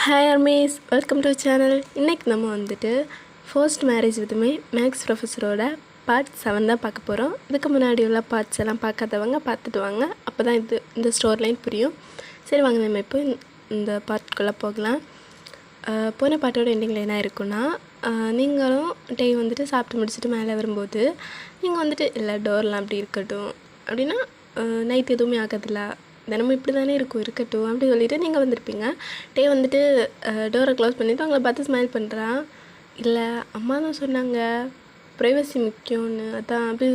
Hi armies, welcome to channel. இன்றைக்கி நம்ம வந்துட்டு ஃபர்ஸ்ட் மேரேஜ் வித் மேக்ஸ் ப்ரொஃபஸரோட பார்ட் 7 தான் பார்க்க போகிறோம். இதுக்கு முன்னாடி உள்ள பார்ட்ஸ் எல்லாம் பார்க்காதவங்க பார்த்துட்டு வாங்க, அப்போ தான் இந்த ஸ்டோரி லைன் புரியும். சரி வாங்க, நம்ம இப்போ இந்த பார்ட்டுக்குள்ளே போகலாம். போன பாட்டோட எண்டிங்கில் என்ன இருக்குன்னா, நீங்களும் டே வந்துட்டு சாப்பிட்டு முடிச்சுட்டு மேலே வரும்போது நீங்கள் வந்துட்டு இல்லை டோர்லாம் அப்படி இருக்கட்டும் அப்படின்னா நைட் எதுவுமே ஆகாதில்ல, தினமும் இப்படி தானே இருக்கட்டும் அப்படி சொல்லிவிட்டு நீங்கள் வந்திருப்பீங்க. டே வந்துட்டு டோரை க்ளோஸ் பண்ணிவிட்டு அவங்கள பார்த்து ஸ்மைல் பண்ணுறான். இல்லை அம்மா தான் சொன்னாங்க ப்ரைவசி முக்கியம்னு, அதான் அப்படி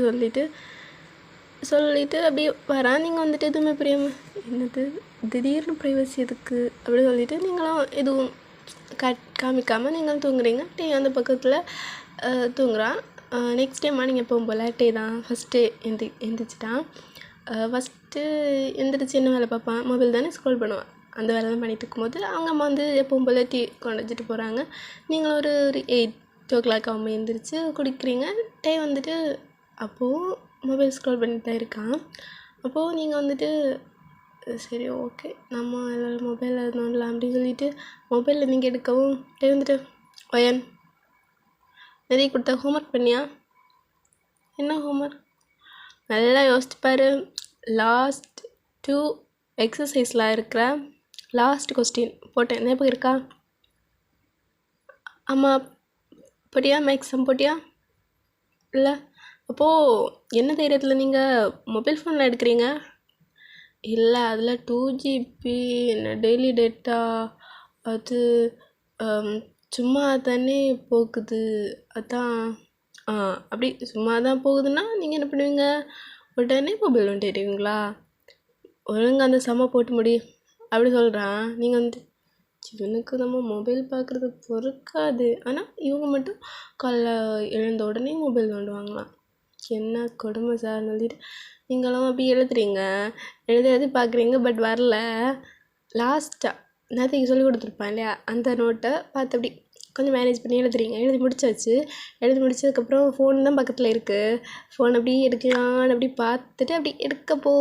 சொல்லிவிட்டு அப்படியே வரான். நீங்கள் வந்துட்டு எதுவுமே புரியாமல் என்னது திடீர்னு ப்ரைவசி எதுக்கு அப்படி சொல்லிவிட்டு நீங்களும் எதுவும் காமிக்காமல் நீங்களும் தூங்குறீங்க. டே அந்த பக்கத்தில் தூங்குறான். நெக்ஸ்ட் டே மார்னிங் எப்பவும் போல் டே தான் ஃபஸ்ட்டு எந்திரிச்சிட்டான். ஃபஸ்ட்டு எந்திரிச்சு என்ன வேலை பார்ப்பான், மொபைல் தானே ஸ்க்ரோல் பண்ணுவான். அந்த வேலை தான் பண்ணிகிட்டு இருக்கும்போது அவங்க அம்மா வந்து எப்பவும் போல் டீ கொண்டு வச்சுட்டு போகிறாங்க. நீங்களும் ஒரு 8 அவங்க எந்திரிச்சு குடிக்கிறீங்க. டே வந்துட்டு அப்போது மொபைல் ஸ்க்ரோல் பண்ணிட்டு தான் இருக்கான். அப்போது நீங்கள் வந்துட்டு சரி ஓகே நம்ம எல்லோரும் மொபைலில் நோண்டலாம் அப்படின்னு சொல்லிட்டு மொபைலில் நீங்கள் எடுக்கவும் டே வந்துட்டு ஒயன் நிறைய கொடுத்தா ஹோம்ஒர்க் பண்ணியா, என்ன ஹோம்ஒர்க் நல்லா யோசிச்சுப்பார். லாஸ்ட் 2 எக்ஸசைஸில் இருக்கிற லாஸ்ட் கொஸ்டின் போட்டேன், ஞாபகம் இருக்கா? ஆமாம் போட்டியா, மேக்ஸம் போட்டியா? இல்லை அப்போது என்ன தைரியத்தில் நீங்கள் மொபைல் ஃபோனில் எடுக்கிறீங்க? இல்லை அதில் 2GB என்ன டெய்லி டேட்டா, அது சும்மா தானே போகுது, அதான் அப்படி சும்மா தான் போகுதுன்னா நீங்கள் என்ன பண்ணுவீங்க, உடனே மொபைல் வந்துடுவீங்களா? ஒழுங்காக அந்த செம்ம போட்டு முடி அப்படி சொல்கிறான். நீங்கள் வந்து இவனுக்கு நம்ம மொபைல் பார்க்குறது பொறுக்காது, ஆனால் இவங்க மட்டும் காலைல எழுந்த உடனே மொபைல் நோண்டுவாங்களாம். என்ன கொடுமை சார் சொல்லிட்டு நீங்களும் அப்படி எழுதி பார்க்குறீங்க. பட் வரல. லாஸ்ட்டாக நேற்றுக்கு சொல்லி கொடுத்துருப்பான் இல்லையா, அந்த நோட்டை பார்த்து அப்படி கொஞ்சம் மேனேஜ் பண்ணி எழுதி முடிச்சாச்சு. எழுதி முடிச்சதுக்கப்புறம் ஃபோன் தான் பக்கத்தில் இருக்குது. ஃபோன் அப்படி எடுக்கலான்னு அப்படி பார்த்துட்டு அப்படி எடுக்கப்போ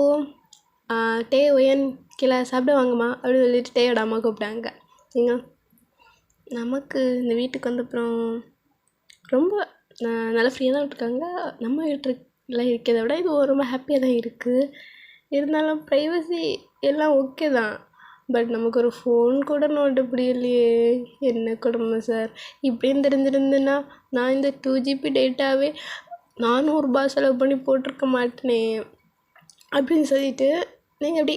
டே ஒயன் கீழே சாப்பிட வாங்கம்மா அப்படின்னு சொல்லிட்டு டேயோட அம்மா கூப்பிட்டாங்க. நீங்கள் நமக்கு இந்த வீட்டுக்கு வந்தப்புறம் ரொம்ப நல்லா ஃப்ரீயாக தான் விட்டுருக்காங்க. நம்ம வீட்டில் இருக்கிறத விட இது ரொம்ப ஹாப்பியாக தான் இருக்குது. இருந்தாலும் ப்ரைவசி எல்லாம் ஓகே தான், பட் நமக்கு ஒரு ஃபோன் கூட நோட்ட முடியலையே, என்ன கொடுமை சார். இப்படின்னு தெரிஞ்சிருந்துன்னா நான் இந்த 2GB டேட்டாவே 400 ரூபாய் செலவு பண்ணி போட்டிருக்க மாட்டேனே அப்படின்னு சொல்லிட்டு நீங்கள் அப்படி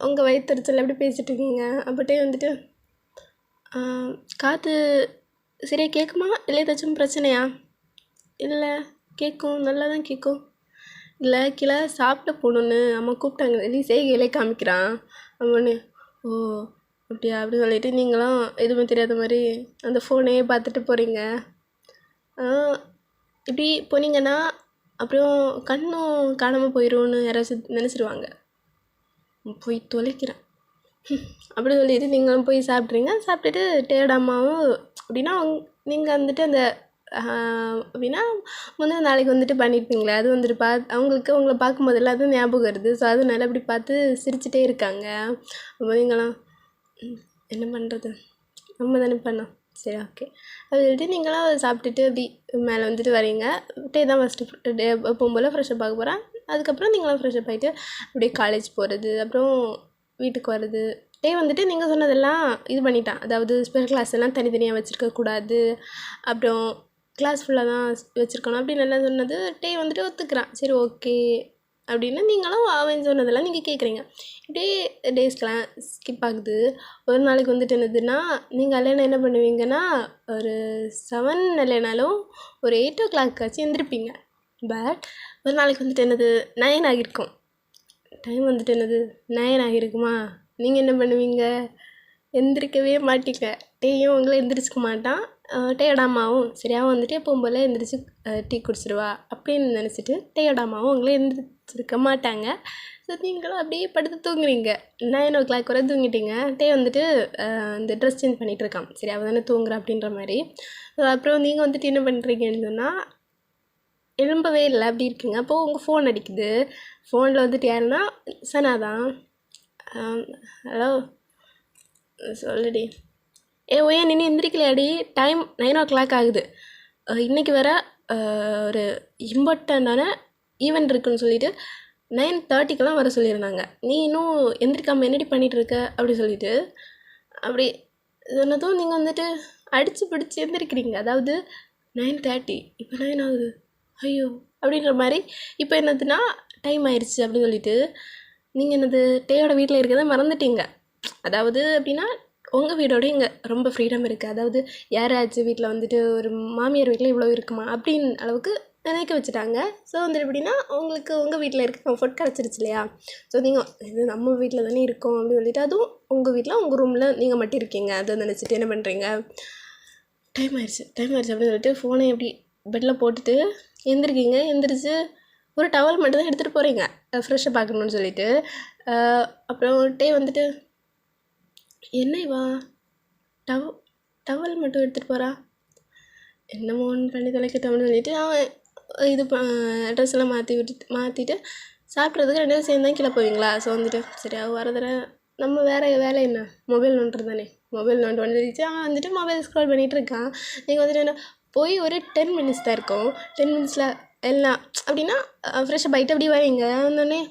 உங்கள் வயிற்றுச்சல் அப்படி பேசிகிட்டு இருக்கீங்க. அப்பட்டே வந்துட்டு காற்று சரியாக கேட்குமா, இல்லை ஏதாச்சும் பிரச்சனையா? இல்லை கேட்கும், நல்லா தான் கேட்கும். இல்லை கீழே சாப்பிட போகணுன்னு அம்மா கூப்பிட்டாங்க சொல்லி செய்கையிலே காமிக்கிறான் அவனு. ஓ அப்படியா அப்படி சொல்லிட்டு நீங்களும் எதுவுமே தெரியாத மாதிரி அந்த ஃபோனே பார்த்துட்டு போகிறீங்க. இப்படி போனீங்கன்னா அப்புறம் கண்ணும் காணாமல் போயிடும்னு யாராச்சும் நினச்சிடுவாங்க. போய் தொலைக்கிறேன் அப்படி சொல்லிட்டு நீங்களும் போய் சாப்பிட்றீங்க. சாப்பிட்டுட்டு டேயோட அம்மாவும் அப்படின்னா நீங்கள் வந்துட்டு அந்த அப்படின்னா முந்தின நாளைக்கு வந்துட்டு பண்ணியிருப்பீங்களே, அது வந்துட்டு அவங்களுக்கு உங்களை பார்க்கும்போதெல்லாம் அதுவும் ஞாபகம் வருது. ஸோ அதனால அப்படி பார்த்து சிரிச்சிட்டே இருக்காங்க. அப்போ நீங்களாம் என்ன பண்ணுறது, நம்ம தானே பண்ணோம், சரி ஓகே அது சொல்லிட்டு நீங்களாம் சாப்பிட்டுட்டு அப்படி மேலே வந்துட்டு வரீங்க. டே தான் ஃபஸ்ட்டு டே போகும்போது ஃப்ரெஷ்ஷப் ஆக போகிறேன். அதுக்கப்புறம் நீங்களாம் ஃப்ரெஷ்ஷப் ஆகிட்டு அப்படியே காலேஜ் போகிறது, அப்புறம் வீட்டுக்கு வர்றது. டே வந்துட்டு நீங்கள் சொன்னதெல்லாம் இது பண்ணிட்டான். அதாவது ஸ்பெஷல் கிளாஸ் எல்லாம் தனித்தனியாக வச்சுருக்கக்கூடாது, அப்புறம் கிளாஸ் ஃபுல்லாக தான் வச்சுருக்கணும் அப்படின்னு எல்லாம் சொன்னது டே வந்துட்டு ஒத்துக்கிறான். சரி ஓகே அப்படின்னு நீங்களும் அவன் சொன்னதெல்லாம் நீங்கள் கேட்குறீங்க. இப்படியே டேஸ்க்கெலாம் ஸ்கிப் ஆகுது. ஒரு நாளைக்கு வந்துட்டு என்னதுன்னா, நீங்கள் இல்லைன்னா என்ன பண்ணுவீங்கன்னா ஒரு 7 இல்லைனாலும் ஒரு 8 ஆச்சு எந்திருப்பீங்க. பட் ஒரு நாளைக்கு வந்துட்டு என்னது 9 ஆகியிருக்கும். டைம் வந்துட்டு என்னது 9 ஆகியிருக்குமா, நீங்கள் என்ன பண்ணுவீங்க, எந்திரிக்கவே மாட்டீங்க. டேயும் உங்களை எந்திரிச்சிக்க மாட்டான். டேயோட அம்மாவும் சரியாக வந்துட்டு எப்பவும் போல் எந்திரிச்சு டீ குடிச்சிடுவா அப்படின்னு நினச்சிட்டு டேயோட அம்மாவும் உங்களை எந்திரிச்சிருக்க மாட்டாங்க. ஸோ நீங்களும் அப்படியே படுத்து தூங்குறீங்க. 9 வரை தூங்கிட்டீங்க. டே வந்துட்டு இந்த ட்ரெஸ் சேஞ்ச் பண்ணிகிட்டு இருக்கான். சரி அவள் தானே தூங்குறா அப்படின்ற மாதிரி. அப்புறம் நீங்கள் வந்துட்டு என்ன பண்ணுறீங்கன்னு சொன்னால் எழும்பவே இல்லை அப்படி இருக்கீங்க. அப்போது உங்கள் ஃபோன் அடிக்குது. ஃபோனில் வந்துட்டு யாருன்னா சனா தான். ஹலோ சொல்லுடி. ஓஏன் இன்னும் எந்திரிக்கலையாடி, டைம் 9 o'clock ஆகுது. இன்றைக்கி வேற ஒரு இம்பார்ட்டண்டான ஈவெண்ட் இருக்குன்னு சொல்லிட்டு 9:30க்கெல்லாம் வர சொல்லியிருந்தாங்க. நீ இன்னும் எந்திரிக்காமல் என்னடி பண்ணிகிட்டு இருக்க அப்படி சொல்லிட்டு அப்படி சொன்னதும் நீங்கள் வந்துட்டு அடித்து பிடிச்சி எந்திரிக்கிறீங்க. அதாவது 9:30, இப்போ 9 ஆகுது, ஐயோ அப்படின்ற மாதிரி. இப்போ என்னதுன்னா டைம் ஆயிடுச்சு அப்படின்னு சொல்லிட்டு நீங்கள் என்னது டேயோட வீட்டில் இருக்கிறத மறந்துட்டீங்க. அதாவது அப்படின்னா உங்கள் வீடோட இங்கே ரொம்ப ஃப்ரீடம் இருக்குது. அதாவது யாராச்சும் வீட்டில் வந்துட்டு ஒரு மாமியார் வீட்டில் இவ்வளோ இருக்குமா அப்படின்னு அளவுக்கு நினைக்க வச்சுட்டாங்க. ஸோ வந்துட்டு எப்படின்னா உங்களுக்கு உங்கள் வீட்டில் இருக்க கம்ஃபர்ட் கிடச்சிருச்சு இல்லையா. ஸோ நீங்கள் இது நம்ம வீட்டில் தானே இருக்கோம் அப்படின்னு சொல்லிட்டு அதுவும் உங்கள் வீட்டில் உங்கள் ரூமில் நீங்கள் மட்டும் இருக்கீங்க. அதை நினச்சிட்டு என்ன பண்ணுறீங்க, டைம் ஆயிடுச்சு அப்படின்னு சொல்லிட்டு ஃபோனை எப்படி பெட்டில் போட்டுட்டு எந்திரிக்கிங்க. எந்திரிச்சு ஒரு டவல் மட்டும் தான் எடுத்துகிட்டு போகிறீங்க ஃப்ரெஷ்ஷாக பார்க்கணுன்னு சொல்லிட்டு. அப்புறம் டே வந்துட்டு என்ன இவா டவல் மட்டும் எடுத்துகிட்டு போகிறா, என்னமோ ஒன்று பண்ணி தொலைக்கட்டோம்னு சொல்லிட்டு அவன் இது ட்ரெஸ் எல்லாம் மாற்றிட்டு சாப்பிட்றதுக்கு 2 பேரும் சேர்ந்து தான் கீழே போவீங்களா. ஸோ வந்துட்டு சரி அவள் வரதுல நம்ம வேறு வேலை என்ன, மொபைல் நோண்டுறது தானே. மொபைல் நோண்டு வந்துச்சு. அவன் வந்துட்டு மொபைல் ஸ்க்ரோல் பண்ணிகிட்டு இருக்கான். நீங்கள் வந்துட்டு என்ன போய் ஒரு 10 minutes தான் இருக்கும். 10 minutesல எல்லாம் அப்படின்னா ஃப்ரெஷ்ஷாக பைட்டு அப்படி வரீங்க. வந்தோடனே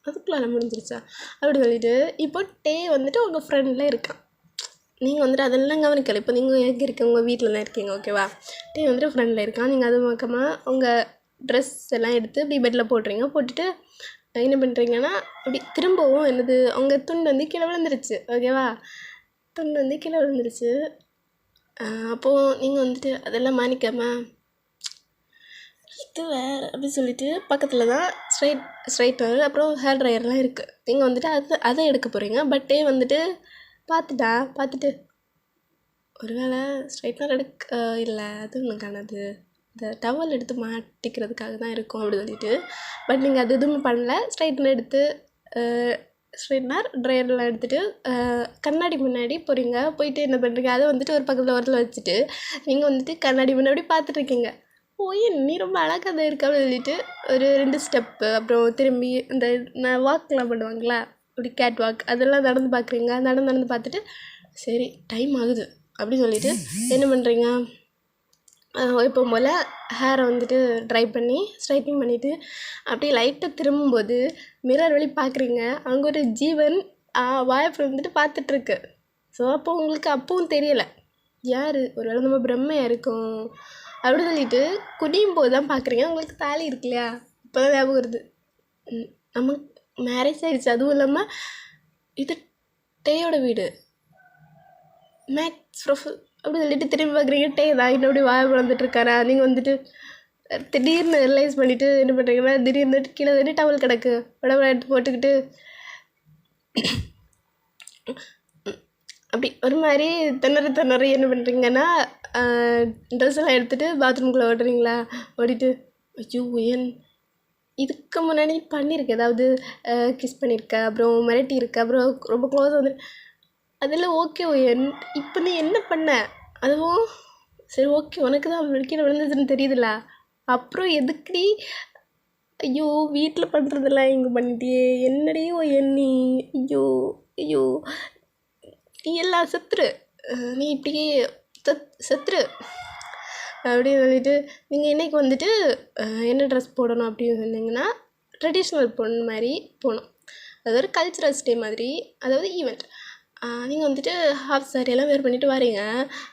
அதுக்குள்ளே முடிஞ்சிருச்சா அப்படி சொல்லிட்டு இப்போ டே வந்துட்டு உங்கள் ஃப்ரெண்டில் இருக்கான். நீங்கள் வந்துட்டு அதெல்லாம் கவனிக்கலை. இப்போ நீங்கள் எங்கே இருக்கீங்க, உங்கள் வீட்டில் தான் இருக்கீங்க, ஓகேவா. டே வந்துட்டு ஃப்ரெண்டில் இருக்கான். நீங்கள் அது பக்கமாக உங்கள் ட்ரெஸ் எல்லாம் எடுத்து இப்படி பெட்டில் போட்டுறீங்க. போட்டுட்டு என்ன பண்ணுறீங்கன்னா அப்படி திரும்பவும் என்னது உங்கள் துண்டு வந்து கீழே விழுந்துருச்சு, ஓகேவா. துண்டு வந்து கீழே விழுந்துருச்சு. அப்போது நீங்கள் வந்துட்டு அதெல்லாம் மானிக்காமல் இது வேறு அப்படி சொல்லிட்டு பக்கத்தில் தான் ஸ்ட்ரைட்னர் அப்புறம் ஹேர் ட்ரையர்லாம் இருக்குது. நீங்கள் வந்துட்டு அதை எடுக்க போகிறீங்க. பட் டே வந்துட்டு பார்த்துட்டு ஒரு வேளை ஸ்ட்ரைட்னர் இல்லை அது ஒன்றும் காணாது, இந்த டவல் எடுத்து மாட்டிக்கிறதுக்காக தான் இருக்கும் அப்படி சொல்லிட்டு. பட் நீங்கள் அது எதுவும் பண்ணல. ஸ்ட்ரைட்னர் ட்ரையர்லாம் எடுத்துகிட்டு கண்ணாடி முன்னாடி போகிறீங்க. போயிட்டு என்ன பண்ணுறீங்க, அதை வந்துட்டு ஒரு பக்கத்தில் ஓரத்தில் வச்சுட்டு நீங்கள் வந்துட்டு கண்ணாடி முன்னாடி பார்த்துட்ருக்கீங்க. நீ ரொம்ப அழகாக தான் இருக்கா அப்படின்னு சொல்லிட்டு ஒரு 2 ஸ்டெப்பு அப்புறம் திரும்பி இந்த வாக்கெலாம் பண்ணுவாங்களா அப்படி கேட் வாக் அதெல்லாம் நடந்து பார்க்குறீங்க. நடந்து பார்த்துட்டு சரி டைம் ஆகுது அப்படின்னு சொல்லிட்டு என்ன பண்ணுறீங்க, எப்பவும் போல் ஹேரை வந்துட்டு ட்ரை பண்ணி ஸ்ட்ரைட்னிங் பண்ணிவிட்டு அப்படியே லைட்டாக திரும்பும்போது மிரர் வழி பார்க்குறீங்க. அங்கே ஒரு ஜீவன் வாய்ப்பு வந்துட்டு பார்த்துட்ருக்கு. ஸோ அப்போ உங்களுக்கு அப்பவும் தெரியலை யார், ஒரு வேளை நம்ம பிரம்மையாக இருக்கும் அப்படி சொல்லிட்டு குடியும் போது தான் பார்க்குறீங்க. உங்களுக்கு தாலி இருக்கு இல்லையா, இப்போ தான் ஞாபகம் வருது நம்ம மேரேஜ் ஆகிடுச்சு. அதுவும் இல்லாமல் இது டேயோட வீடு, மேக்ஸ் ப்ரொஃபல் அப்படி சொல்லிட்டு திரும்பி பார்க்குறீங்க. டே தான் இன்னும் அப்படி வாய வளர்ந்துட்டுருக்காரா. நீங்கள் வந்துட்டு திடீர்னு ரியலைஸ் பண்ணிவிட்டு என்ன பண்ணுறீங்கன்னா திடீர்னு கீழே வந்துட்டு டவல் கிடக்கு உடம்புல எடுத்து போட்டுக்கிட்டு அப்படி ஒரு மாதிரி திணறி என்ன பண்ணுறீங்கன்னா ட்ரெஸ் எல்லாம் எடுத்துகிட்டு பாத்ரூம்குள்ளே ஓடுறீங்களா. ஓடிட்டு ஐயோ இதுக்கு முன்னாடி பண்ணியிருக்கேன், ஏதாவது கிஸ் பண்ணியிருக்கேன், அப்புறம் மிரட்டி இருக்கேன், அப்புறம் ரொம்ப க்ளோஸ் வந்து அதெல்லாம் ஓகே. இப்போ நீ என்ன பண்ண, அதுவும் சரி ஓகே உனக்கு தான் கீழே விழுந்ததுன்னு தெரியுதுல்ல, அப்புறம் எதுக்குடி ஐயோ வீட்டில் பண்ணுறதெல்லாம் இங்கே பண்ணிட்டியே என்னடி நீ ஐயோ நீ எல்லாம் செத்துரு, நீ இப்படியே செத்துரு அப்படின்னு சொல்லிட்டு நீங்கள் இன்றைக்கி வந்துட்டு என்ன ட்ரெஸ் போடணும் அப்படின்னு சொன்னீங்கன்னா ட்ரெடிஷ்னல் பொண்ணு மாதிரி போகணும். அது ஒரு கல்ச்சுரல்ஸ் டே மாதிரி, அதாவது ஈவெண்ட். நீங்கள் வந்துட்டு ஹாஃப் சாரியெல்லாம் வேர் பண்ணிவிட்டு வரீங்க.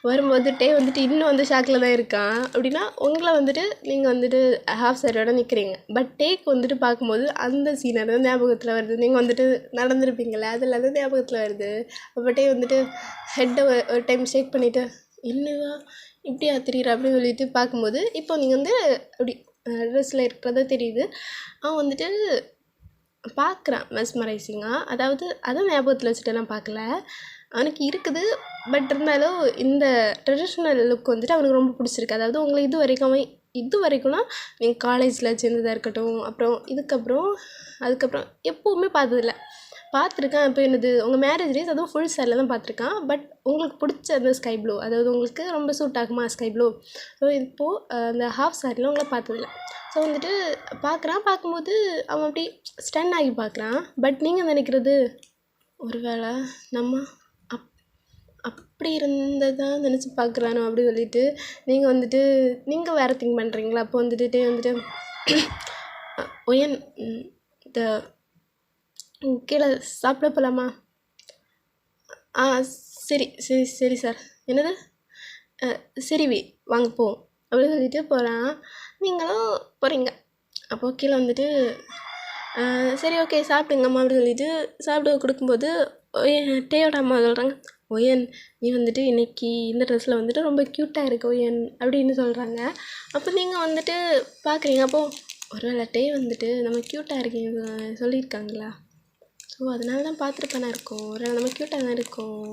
வரும்போது டே வந்துட்டு இன்னும் வந்து ஷாக்கில் தான் இருக்கான். அப்படின்னா உங்களை வந்துட்டு நீங்கள் வந்துட்டு ஹாஃப் சாரியோட நிற்கிறீங்க. பட் டேக்கு வந்துட்டு பார்க்கும்போது அந்த சீனர் தான் ஞாபகத்தில் வருது. நீங்கள் வந்துட்டு நடந்துருப்பீங்களே அதில் தான் ஞாபகத்தில் வருது. அப்போ டே வந்துட்டு ஹெட்டை ஒரு டைம் ஷேக் பண்ணிவிட்டு என்னவா இப்படியா தெரியுற அப்படின்னு சொல்லிட்டு பார்க்கும்போது இப்போ நீங்கள் வந்து அப்படி ட்ரெஸ்ஸில் இருக்கிறத தெரியுது. அவன் வந்துட்டு பார்க்குறான் மெஸ்மரைசிங்காக. அதாவது அதுவும் ஞாபகத்தில் வச்சுட்டுலாம் பார்க்கல, அவனுக்கு இருக்குது. பட் இருந்தாலும் இந்த ட்ரெடிஷ்னல் லுக் வந்துட்டு அவனுக்கு ரொம்ப பிடிச்சிருக்கு. அதாவது உங்களை இது வரைக்கும்னா நீங்கள் காலேஜில் சேர்ந்ததாக இருக்கட்டும், அப்புறம் அதுக்கப்புறம் எப்போவுமே பார்த்ததில்ல, பார்த்துருக்கேன். இப்போ என்னது உங்கள் மேரேஜ் டேஸ் அதுவும் ஃபுல் சாரியில் தான் பார்த்துருக்கான். பட் உங்களுக்கு பிடிச்ச அந்த ஸ்கை ப்ளூ, அதாவது உங்களுக்கு ரொம்ப சூட் ஆகுமா ஸ்கை ப்ளூ. ஸோ இப்போது அந்த ஹாஃப் சாரியில் உங்களை பார்த்ததில்ல. ஸோ வந்துட்டு பார்க்கும்போது அவன் அப்படி ஸ்டன் ஆகி பார்க்குறான். பட் நீங்கள் நினைக்கிறது ஒரு வேளை நம்ம அப்படி இருந்ததா நினச்சி பார்க்குறானோ அப்படி சொல்லிட்டு நீங்கள் வேறு திங்க் பண்ணுறீங்களா? அப்போ வந்துட்டு வந்துட்டு ஒயன் இந்த கீழே சாப்பிட போகலாமா? ஆ சரி சரி சரி சார். என்னது? சரி வாங்க போவோம் அப்படின்னு சொல்லிட்டு போகிறான். நீங்களும் போகிறீங்க. அப்போது கீழே வந்துட்டு சரி ஓகே சாப்பிடுங்கம்மா அப்படின்னு சொல்லிட்டு சாப்பிட கொடுக்கும்போது டேயோட அம்மா சொல்கிறாங்க, ஒயன் நீ வந்துட்டு இன்றைக்கி இந்த ட்ரெஸ்ஸில் வந்துட்டு ரொம்ப க்யூட்டாக இருக்கு ஒயன் அப்படின்னு சொல்கிறாங்க. அப்போ நீங்கள் வந்துட்டு பார்க்குறீங்க. அப்போது ஒருவேளை டே வந்துட்டு நம்ம க்யூட்டாக இருக்கீங்க சொல்லியிருக்காங்களா? ஸோ அதனால தான் பார்த்துருப்பானா இருக்கும். ஒருவேளை நம்ம க்யூட்டாக தான் இருக்கும்,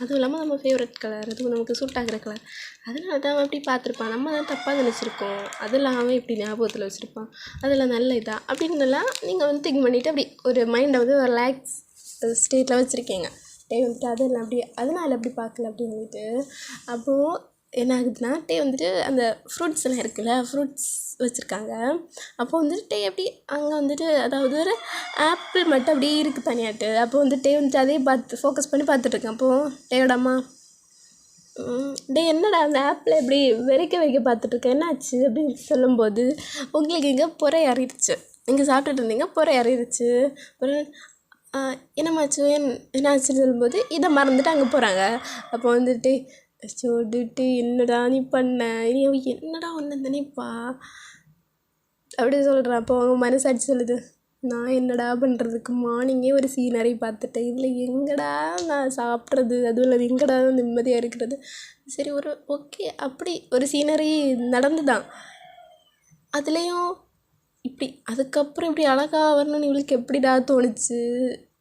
அதுவும் இல்லாமல் நம்ம ஃபேவரட் கலர், அதுவும் நமக்கு சூட் ஆகிற கலர், அதனால தான் அவன் அப்படி பார்த்துருப்பான். நம்ம தான் தப்பாக நினச்சிருக்கோம், அதெல்லாம் அவன் இப்படி ஞாபகத்தில் வச்சுருப்பான், அதெல்லாம் நல்ல இதா அப்படின்னுலாம் நீங்கள் வந்து திங்க் பண்ணிவிட்டு அப்படி ஒரு மைண்டை வந்து ஒரு ரிலாக்ஸ் ஸ்டேட்டில் வச்சுருக்கீங்க. டே வந்துட்டு அதெல்லாம் அப்படி அதனால் அப்படி பார்க்கல அப்படின்னு சொல்லிட்டு. அப்போது என்ன ஆகுதுன்னா, டே வந்துட்டு அந்த ஃப்ரூட்ஸ் எல்லாம் இருக்குல்ல, ஃப்ரூட்ஸ் வச்சுருக்காங்க. அப்போ வந்துட்டு டே எப்படி அங்கே வந்துட்டு அதாவது ஒரு ஆப்பிள் மட்டும் அப்படியே இருக்குது தனியாட்டு. அப்போ வந்து டே வந்துட்டு அதே பார்த்து ஃபோக்கஸ் பண்ணி பார்த்துட்ருக்கேன். அப்போது டேயோட அம்மா, டே என்னடா அந்த ஆப்பிளை எப்படி வெறிக்க பார்த்துட்ருக்கேன், என்னாச்சு அப்படின்னு சொல்லும்போது, உங்களுக்கு இங்கே புறை அறிடுச்சு, நீங்கள் சாப்பிட்டுட்டு இருந்தீங்க, புறை அறிடுச்சு. என்னம்மாச்சு என்னாச்சுன்னு சொல்லும்போது இதை மறந்துட்டு அங்கே போகிறாங்க. அப்போ வந்துட்டு சொல்லிட்டு என்னடா நீ பண்ண, நீ என்னடா ஒன்று நினைப்பா அப்படி சொல்கிறேன். அப்போ அவங்க மனசாட்சி சொல்லுது, நான் என்னடா பண்ணுறதுக்கு மார்னிங்கே ஒரு சீனரி பார்த்துட்டேன், இதில் எங்கடா நான் சாப்பிட்றது, அதுவும் இல்லை எங்கடா நிம்மதியாக இருக்கிறது. சரி ஒரு ஓகே அப்படி ஒரு சீனரி நடந்து தான் அதுலேயும் இப்படி அதுக்கப்புறம் இப்படி அழகாக வரணும்னு இவளுக்கு எப்படிடா தோணுச்சு,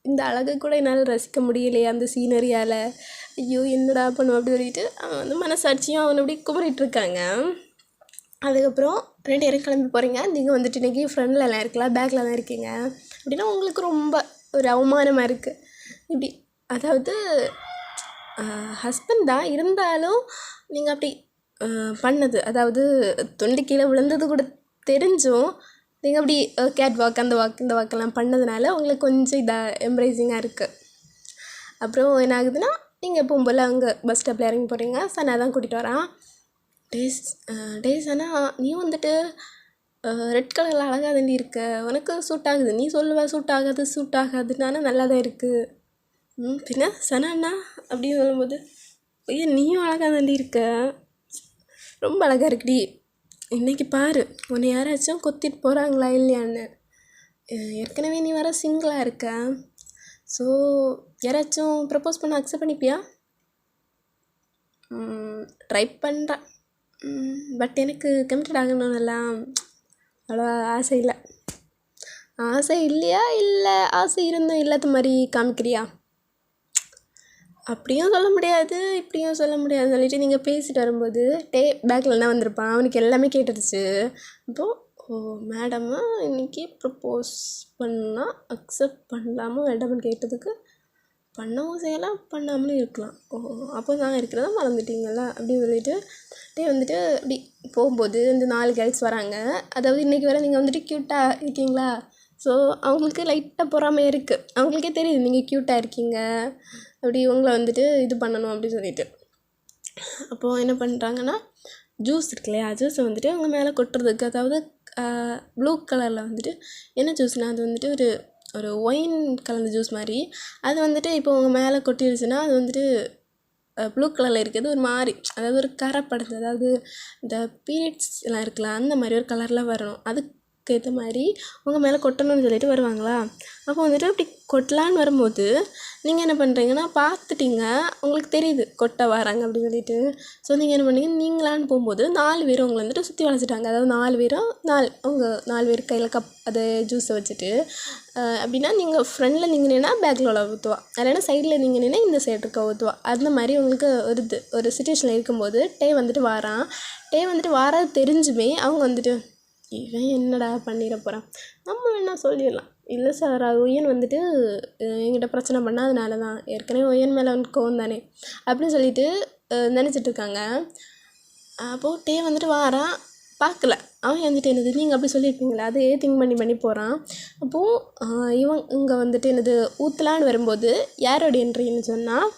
இந்த அழகை கூட என்னால் ரசிக்க முடியலையே அந்த சீனரியால், ஐயோ என்னடா பண்ணுவோம் அப்படி சொல்லிட்டு அவன் வந்து மனசாட்சியும் அவனை அப்படி குமரிட்டுருக்காங்க. அதுக்கப்புறம் 2 பேரும் கிளம்பி போகிறீங்க. நீங்கள் வந்துட்டு இன்றைக்கி ஃப்ரெண்ட்லலாம் இருக்கலாம், பேக்கில் தான் இருக்கீங்க அப்படின்னா உங்களுக்கு ரொம்ப ஒரு அவமானமாக இருக்குது. இப்படி அதாவது ஹஸ்பண்ட் தான் இருந்தாலும் நீங்கள் அப்படி பண்ணது, அதாவது தொண்டு கீழே விழுந்தது கூட தெரிஞ்சும் நீங்கள் அப்படி கேட் வாக் அந்த வாக் இந்த வாக்கெல்லாம் பண்ணதுனால உங்களுக்கு கொஞ்சம் இதாக எம்ப்ரைசிங்காக இருக்குது. அப்புறம் என்ன ஆகுதுன்னா, நீங்கள் போகும்போது அங்கே பஸ் ஸ்டாப்பில் இறங்கி போகிறீங்க. சனா தான் கூட்டிகிட்டு வரான். டேஸ் ஆனால் நீ வந்துட்டு ரெட் கலரில் அழகாக தாண்டி இருக்க, உனக்கு சூட் ஆகுது, நீ சொல்லுவ சூட் ஆகாதுன்னு நல்லா தான் இருக்குது. பின்ன சனாண்ணா அப்படின்னு சொல்லும்போது, ஐயா நீயும் அழகாக தாண்டி இருக்க, ரொம்ப அழகாக இருக்குடி, இன்றைக்கி பாரு உன்னை யாராச்சும் கொத்திட்டு போகிறாங்களா இல்லையான்னு, ஏற்கனவே நீ வர சிங்கிளாக இருக்க, ஸோ யாராச்சும் ப்ரப்போஸ் பண்ண அக்செப்ட் பண்ணிப்பியா? ட்ரை பண்ணுறேன், பட் எனக்கு கமிட்டட் ஆகணும்னெல்லாம் அவ்வளோ ஆசை இல்லை. ஆசை இல்லையா, இல்லை ஆசை இருந்தும் இல்லாத மாதிரி காமிக்கிறியா? அப்படியும் சொல்ல முடியாது, இப்படியும் சொல்ல முடியாது சொல்லிட்டு நீங்கள் பேசிட்டு வரும்போது பேக்கில் என்ன வந்திருப்பான், அவனுக்கு எல்லாமே கேட்டுருச்சு. இப்போது மேடம்மா இன்றைக்கி ப்ரப்போஸ் பண்ணால் அக்செப்ட் பண்ணலாமா வேண்டாம்னு கேட்டதுக்கு பண்ணவும் செய்யலாம் பண்ணாமலும் இருக்கலாம். அப்போ தான் இருக்கிறத மறந்துட்டீங்களா அப்படின்னு சொல்லிட்டு வந்துட்டு அப்படி போகும்போது இந்த 4 கேர்ள்ஸ் வராங்க. அதாவது இன்றைக்கி வர நீங்கள் வந்துட்டு க்யூட்டாக இருக்கீங்களா, ஸோ அவங்களுக்கு லைட்டாக பொறாமையாக இருக்குது, அவங்களுக்கே தெரியுது நீங்கள் க்யூட்டாக இருக்கீங்க, அப்படி உங்களை வந்துட்டு இது பண்ணணும் அப்படின்னு சொல்லிட்டு. அப்போது என்ன பண்ணுறாங்கன்னா, ஜூஸ் இருக்கு இல்லையா, ஜூஸை வந்துட்டு அவங்க மேலே கொட்டுறதுக்கு, அதாவது ப்ளூ கலரில் வந்துட்டு என்ன ஜூஸ்னால் அது வந்துட்டு ஒரு ஒயின் கலந்த ஜூஸ் மாதிரி, அது வந்துட்டு இப்போ உங்கள் மேலே கொட்டிடுச்சுன்னா அது வந்துட்டு ப்ளூ கலரில் இருக்கிறது ஒரு மாதிரி, அதாவது ஒரு கரை படுது, அதாவது இந்த பீரியட்ஸ் எல்லாம் இருக்கலாம் அந்த மாதிரி ஒரு கலரில் வரணும், அதுக்கு ஏற்ற மாதிரி உங்கள் மேலே கொட்டணும்னு சொல்லிட்டு வருவாங்களா. அப்போ வந்துட்டு அப்படி கொட்டலான்னு வரும்போது நீங்கள் என்ன பண்ணுறீங்கன்னா, பார்த்துட்டீங்க, உங்களுக்கு தெரியுது கொட்ட வராங்க அப்படின்னு சொல்லிட்டு. ஸோ நீங்கள் என்ன பண்ணீங்க, நீங்களான்னு போகும்போது 4 பேரும் உங்களை வந்துட்டு சுற்றி வளைச்சிட்டாங்க. அதாவது 4 பேரும் அவங்க 4 பேர் கையில் அதை ஜூஸை வச்சுட்டு, அப்படின்னா நீங்கள் ஃப்ரண்டில் நீங்கள் நின்னா பேக்கில் உள்ள ஊற்றுவா, இல்லைன்னா சைடில் நீங்கள் நின்னா இந்த சைடு இருக்க ஊற்றுவா. அந்த மாதிரி உங்களுக்கு ஒரு சுச்சுவேஷனில் இருக்கும்போது டே வந்துட்டு வாராது தெரிஞ்சுமே அவங்க வந்துட்டு இவன் என்னடா பண்ணிட போகிறான், நம்ம வேணா சொல்லிடலாம், இல்லை சார் அது ஒய்யன் வந்துட்டு என்கிட்ட பிரச்சனை பண்ணால் அதனால தான், ஏற்கனவே ஒய்யன் மேலே வந்து கோவம் தானே அப்படின்னு சொல்லிட்டு நினச்சிட்ருக்காங்க. அப்போது டே வந்துட்டு வாரான், பார்க்கல, அவன் வந்துட்டு என்னது நீங்கள் அப்படி சொல்லியிருப்பீங்களா அதையே திங்க் பண்ணி போகிறான். அப்போது இவன் இங்கே வந்துட்டு என்னது ஊற்றலான்னு வரும்போது யாரோட என்ட்ரின்னு சொன்னால்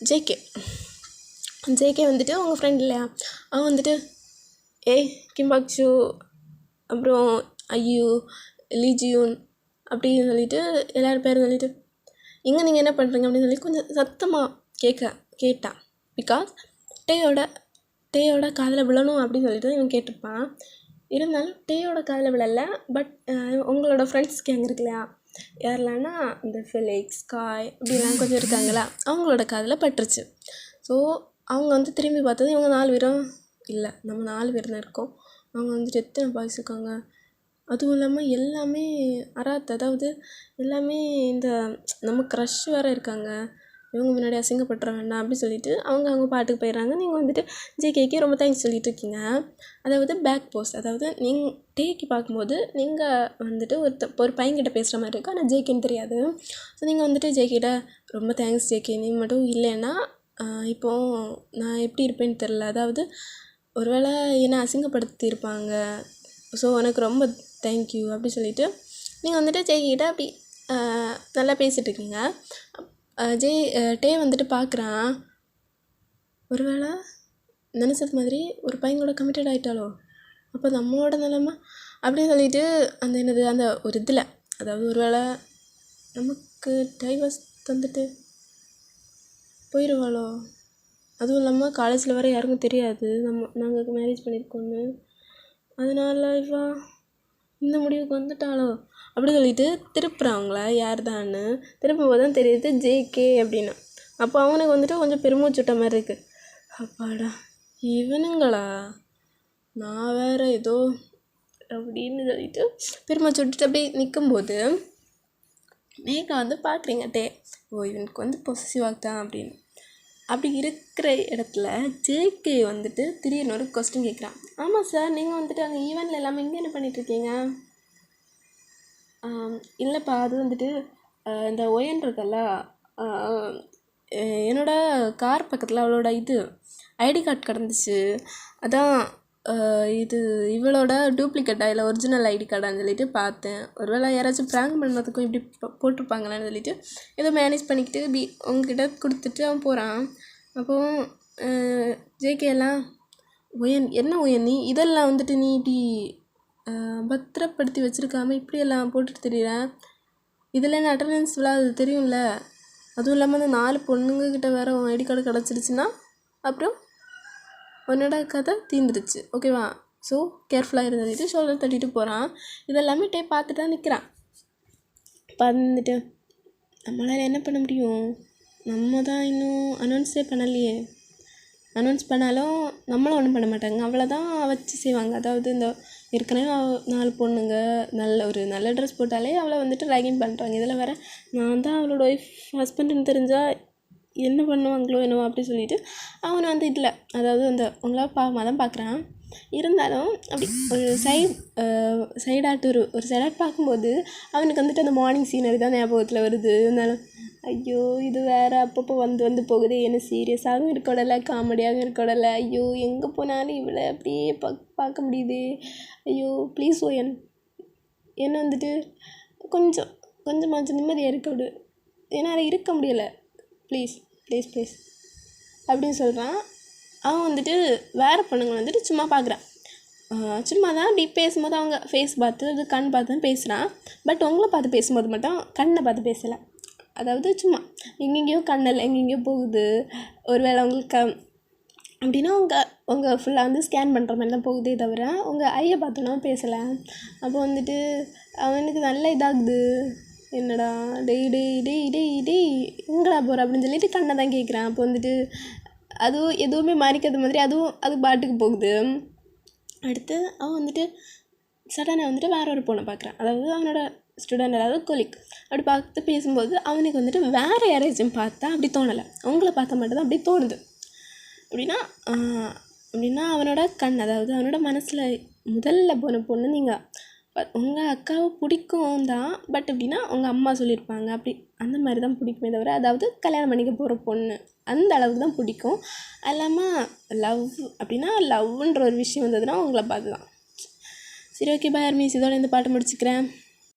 ஜேகே ஜேகே வந்துட்டு உங்கள் ஃப்ரெண்ட் இல்லையா, அவன் வந்துட்டு ஏய் கிம்பாக்ஷு அப்புறம் ஐயோ லீஜியூன் அப்படின்னு சொல்லிட்டு எல்லோரும் பேர் சொல்லிட்டு இங்கே நீங்கள் என்ன பண்ணுறீங்க அப்படின்னு சொல்லி கொஞ்சம் சத்தமாக கேட்டான். பிகாஸ் டேயோட காதில் விழணும் அப்படின்னு சொல்லிட்டு இவன் கேட்டிருப்பான். இருந்தாலும் டேயோட காதில் விழல. பட் உங்களோட ஃப்ரெண்ட்ஸ் கேங் இருக்கு இல்லையா, யாரெல்லாம்னா இந்த ஃபெலிக்ஸ் காய் இப்படிலாம் கொஞ்சம் இருக்காங்களா, அவங்களோட காதில் பட்டுருச்சு. ஸோ அவங்க வந்து திரும்பி பார்த்தது இவங்க 4 பேரும் இல்லை, நம்ம 4 பேர் தான் இருக்கோம். அவங்க வந்துட்டு எத்தனை பாய்ஸ் இருக்காங்க, அதுவும் இல்லாமல் எல்லாமே அதாவது எல்லாமே இந்த நம்ம க்ரஷ் வேறு இருக்காங்க, இவங்க முன்னாடி அசிங்கப்பட்டுற வேண்டாம் அப்படின்னு சொல்லிட்டு அவங்க பாட்டுக்கு போயிடுறாங்க. நீங்கள் வந்துட்டு ஜேகேக்கு ரொம்ப தேங்க்ஸ் சொல்லிட்டு இருக்கீங்க. அதாவது பேக் போஸ்ட், அதாவது நீங்கள் டேக்கு பார்க்கும்போது நீங்கள் வந்துட்டு ஒரு பையன்கிட்ட பேசுகிற மாதிரி இருக்கும், ஆனால் ஜேகேன்னு தெரியாது. ஸோ நீங்கள் வந்துட்டு ஜேகேட்ட ரொம்ப தேங்க்ஸ் ஜேகே, நீ மட்டும் இல்லைன்னா இப்போது நான் எப்படி இருப்பேன்னு தெரில, அதாவது ஒருவேளை என்னை அசிங்கப்படுத்தியிருப்பாங்க, ஸோ எனக்கு ரொம்ப தேங்க்யூ அப்படி சொல்லிவிட்டு நீங்கள் வந்துட்டு ஜேகிட்ட அப்படி நல்லா பேசிகிட்டு இருக்கீங்க. டே வந்துட்டு பார்க்குறான், ஒருவேளை நினச்சது மாதிரி ஒரு பையன் கூட கமிட்டட் ஆகிட்டாலோ, அப்போ நம்மளோட நிலமை அப்படின்னு சொல்லிட்டு அந்த ஒரு இதில், அதாவது ஒருவேளை நமக்கு டைவர்ஸ் தந்துட்டு போயிடுவாளோ, அதுவும் இல்லாமல் காலேஜில் வேறு யாருக்கும் தெரியாது நாங்கள் மேரேஜ் பண்ணியிருக்கோன்னு, அதனால் இவா இந்த முடிவுக்கு வந்துட்டாளோ அப்படி சொல்லிட்டு திருப்புறாங்களா யார் தான்னு திருப்பும்போது தான் தெரியுது ஜேகே அப்படின்னு. அப்போ அவனுக்கு வந்துட்டு கொஞ்சம் பெருமூச்சுட்ட மாதிரி இருக்குது. அப்பாடா இவனுங்களா, நான் வேறு ஏதோ அப்படின்னு சொல்லிட்டு பெருமூச்சு விட்டுட்டு அப்படியே நிற்கும்போது நீங்கள் வந்து பார்க்குறீங்க டே, இவனுக்கு வந்து பொசசிவ் ஆகுதான் அப்படின்னு. அப்படி இருக்கிற இடத்துல ஜேகே வந்துட்டு திடீர்னு ஒரு கொஸ்டின் கேட்குறான். ஆமாம் சார், நீங்கள் வந்துட்டு அங்கே ஈவெண்ட்டில் எல்லாமே இங்கே என்ன பண்ணிகிட்ருக்கீங்க? இல்லைப்பா, அது வந்துட்டு இந்த ஒயன் இருக்கல்ல, என்னோடய கார் பக்கத்தில் அவளோட ஐடி கார்டு கிடந்துச்சு, அதான் இது இவளோட டூப்ளிகேட்டா இல்லை ஒரிஜினல் ஐடி கார்டான்னு சொல்லிட்டு பார்த்தேன், ஒருவேளை யாராச்சும் ப்ராங்க் பண்ணுறதுக்கும் இப்படி போட்டிருப்பாங்களான்னு சொல்லிட்டு ஏதோ மேனேஜ் பண்ணிக்கிட்டு இப்படி உங்ககிட்ட கொடுத்துட்டு அவன் போகிறான். அப்போது ஜேகே எல்லாம் என்ன ஒயன் நீ இதெல்லாம் வந்துட்டு நீ இப்படி பத்திரப்படுத்தி வச்சுருக்காம இப்படியெல்லாம் போட்டுட்டு தெரியுறேன், இதில் என்ன அட்டண்டன்ஸ் விழாது தெரியும்ல, அதுவும் இல்லாமல் அந்த 4 பொண்ணுங்கக்கிட்ட வேறு உன் ஐடி கார்டு கிடச்சிருச்சுன்னா அப்புறம் உன்னோட கதை தீர்ந்துருச்சு, ஓகேவா? ஸோ கேர்ஃபுல்லாக இருந்துட்டு ஷோல்டர் தட்டிட்டு போகிறான். இதெல்லாமே பார்த்துட்டு தான் நிற்கிறான். வந்துட்டு நம்மளால் என்ன பண்ண முடியும், நம்ம தான் இன்னும் அனௌன்ஸே பண்ணலையே, அனௌன்ஸ் பண்ணாலும் நம்மளும் ஒன்றும் பண்ண மாட்டாங்க, அவ்வளோதான் வச்சு செய்வாங்க. அதாவது இந்த ஏற்கனவே 4 பொண்ணுங்க நல்ல ட்ரெஸ் போட்டாலே அவளை வந்துட்டு ரைகிங் பண்ணுறாங்க, இதில் வேறு நான் தான் அவளோட ஒய்ஃப் ஹஸ்பண்டுன்னு தெரிஞ்சால் என்ன பண்ணுவாங்களோ என்னவோ அப்படி சொல்லிட்டு அவனை வந்து இல்லை, அதாவது அவங்கள பாவமாக தான் பார்க்குறான். இருந்தாலும் அப்படி ஒரு சைடாட்டு ஒரு சைடாட் பார்க்கும்போது அவனுக்கு வந்துட்டு அந்த மார்னிங் சீனரி தான் ஞாபகத்தில் வருது. இருந்தாலும் ஐயோ இது வேறு அப்பப்போ வந்து போகுது, என்ன சீரியஸாகவும் இருக்கோடலை காமெடியாகவும் இருக்கோடலை, ஐயோ எங்கே போனாலும் இவளை அப்படியே பார்க்க முடியுது, ஐயோ ப்ளீஸ் என்னை வந்துட்டு கொஞ்சமாச்சும் நிம்மதியாக இருக்க விடு, என்னால் இருக்க முடியலை, ப்ளீஸ் அப்படின்னு சொல்கிறான். அவன் வந்துட்டு வேறு பொண்ணுங்களை வந்துட்டு சும்மா பார்க்குறான், சும்மா தான் அப்படி பேசும்போது அவங்க ஃபேஸ் பார்த்து அது கண் பார்த்து தான் பேசுகிறான். பட் உங்களை பார்த்து பேசும்போது மட்டும் கண்ணை பார்த்து பேசலை, அதாவது சும்மா எங்கெங்கேயோ கண்ணல் எங்கெங்கேயோ போகுது, ஒரு வேளை அவங்களுக்கு அப்படின்னா உங்கள் ஃபுல்லாக வந்து ஸ்கேன் பண்ணுற மாதிரி தான் போகுதே தவிர உங்கள் ஐயை பார்த்தோன்னா பேசலை. அப்போ வந்துட்டு அவனுக்கு நல்ல இதாகுது, என்னடா டெய் எங்கடா போகிற அப்படின்னு சொல்லிட்டு கண்ணை தான் கேட்குறான். அப்போ வந்துட்டு அதுவும் எதுவுமே மறைக்காத மாதிரி அது பாட்டுக்கு போகுது. அடுத்து அவன் வந்துட்டு சடனாக வந்துட்டு வேற ஒரு பொண்ணை பார்க்குறான், அதாவது அவனோட ஸ்டூடெண்ட், அதாவது கொலிக். அப்படி பார்த்து பேசும்போது அவனுக்கு வந்துட்டு வேறு யாரையாச்சும் பார்த்தா அப்படி தோணலை, அவங்கள பார்த்தா மட்டும்தான் அப்படி தோணுது. அப்படின்னா அவனோட கண், அதாவது அவனோட மனசில் முதல்ல போன பொண்ணு நீங்கள், உங்கள் அக்காவை பிடிக்கும் தான், பட் அப்படின்னா உங்கள் அம்மா சொல்லியிருப்பாங்க அப்படி அந்த மாதிரி தான் பிடிக்குமே தவிர, அதாவது கல்யாணம் பண்ணிக்க போகிற பொண்ணு அந்த அளவுக்கு தான் பிடிக்கும். அது இல்லாமல் லவ் அப்படின்னா லவ்ன்ற ஒரு விஷயம் வந்ததுன்னா உங்களை பார்த்து தான். சரி ஓகே பாய் ஆர்மிஸ், இதோட இந்த பாட்டு முடிச்சுக்கிறேன்.